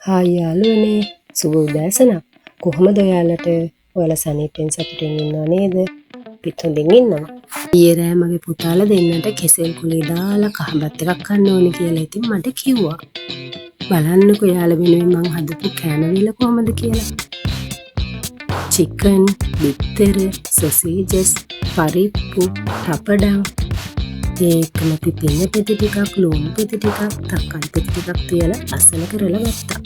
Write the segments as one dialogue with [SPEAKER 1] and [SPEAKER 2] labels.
[SPEAKER 1] Hi යාළුවනේ සුබ උදෑසනක්. කොහොමද ඔයාලට? ඔයාලා සනීපෙන් සතුටින් ඉන්නව නේද? පිට හොඳින් ඉන්නවා. ඊයේ රෑ මගේ පුතාලා දෙන්නට කෙසෙල් කුලේ දාලා කහබත් එකක් කන්න ඕනේ කියලා ඉතින් මට කිව්වා. බලන්නකෝ යාළුවා වෙනුවෙන් මං හදපු කෑම වේල කොහොමද කියලා. චිකන්, බිත්තර, සොසේජස්, පරිප්පු, රපඩම්, ඒකම පිපිඤ්ඤ පෙති ටිකක්, ලුණු පෙති ටිකක්, තක්කාලි පෙති ටිකක් තියලා ලස්සන කරලා ගත්තා.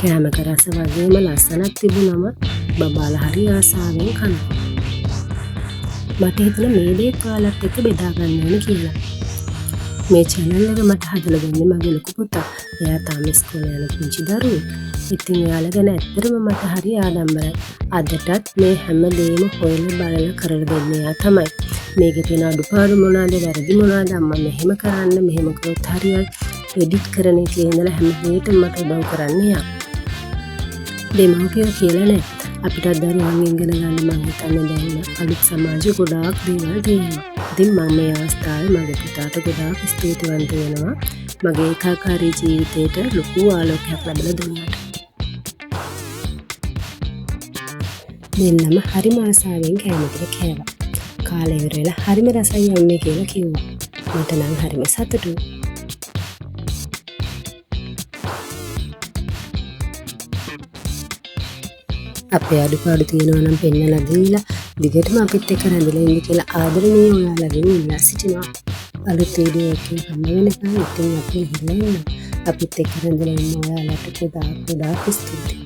[SPEAKER 1] කෑමක රස වගේම ලස්සනක් තිබුණම බබාලා හරි ආසාවෙන් කනවා. මට හිතුණා මේ දේත් ඔයාලත් එක්ක බෙදා ගන්න ඕනේ කියලා. මේ channel එක මට හදලා දුන්නේ මගේ ලොකු පුතා. එයා තාම ඉස්කෝලේ යන පුංචි දරුවෙක්. ඉතින් එයාලා ගැන ඇත්තටම මට හරි ආඩම්බරයි. අදටත් මේ හැම දෙයක්ම හොයලා බලලා කරලා දෙන්නේ එයා තමයි. මේකේ තියෙන අඩුපාඩු මොනවාද, වැරදි මොනවාද, අම්මා මෙහෙම කරන්න, මෙහෙම කරොත් හරියයි. එඩිට් කරන එකේ ඉඳලා හැම දෙයකටම මට උදව් කරන්නේ එයා. දෙමව්පියෝ කියලා නෑ. අපිටත් දරුවන් ඉගෙන ගන්න මම හිතන්නේ දැන් අලුත් සමාජෙ ගොඩාක් දේවල් තියෙනවා. ඉතින් මම මේ අවස්ථාවේ මගේ පුතාට ගොඩාක් ස්තුතිවන්ත වෙනවා. මගේ ඒකාකාරී ජීවිතේට ලොකු ආලෝකයක් ලැබලා දුන්නාට. දෙන්නම හරිම ආසාවෙන් කෑම ටික කෑවා. කාලය ඉවර වෙලා හරිම රසයි අම්මේ කියලා කිව්වා. මට නම් හරිම සතුටුයි. අපේ අඩුපාඩු තියෙනවා නම් පෙන්නලා දීලා දිගටම අපිත් එක්ක රැඳිලා ඉන්න කියලා ආදරණීය ඔයාලගෙන් ඉල්ලා සිටිනවා. අලුත් වීඩියෝ එකකින් හම්බ වෙනකන් ඉතින් අපි හිතලා ඉන්නවා. අපිත් එක්ක රැඳිලා ඉන්න ඔයාලට ගොඩාක් ස්තුතියි.